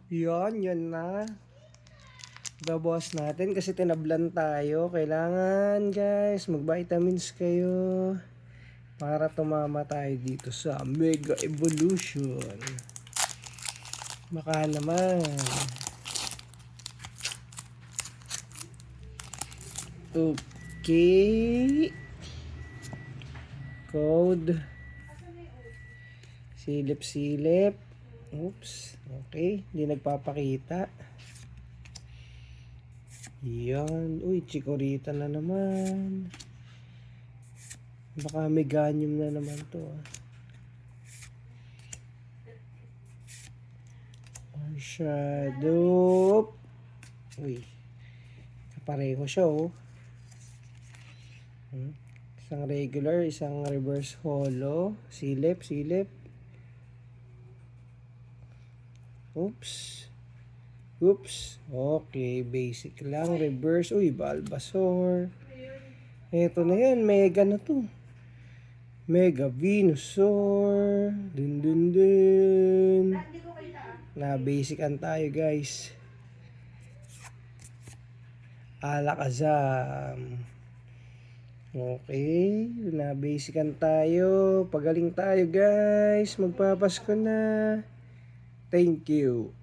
Yan na. Babawas natin kasi tinablan tayo. Kailangan guys, mag-vitamins kayo para tumama tayo dito sa Mega Evolution. Baka naman. Okay. Code. Silip-silip. Oops. Okay. Hindi nagpapakita. Yan. Uy, chikorita na naman. Baka may ganyum na naman to. Shadow. Uy. Kapareho siya oh. Isang regular, isang reverse holo. Silip, silip. Oops. Oops. Okay, basic lang. Reverse. Uy, Bulbasaur. Ito na yan. Mega na to. Mega Venusaur. Dun dun dun. Na basican tayo guys. Alakazam. Okay, na basican tayo. Pagaling tayo guys. Magpapasko na. Thank you.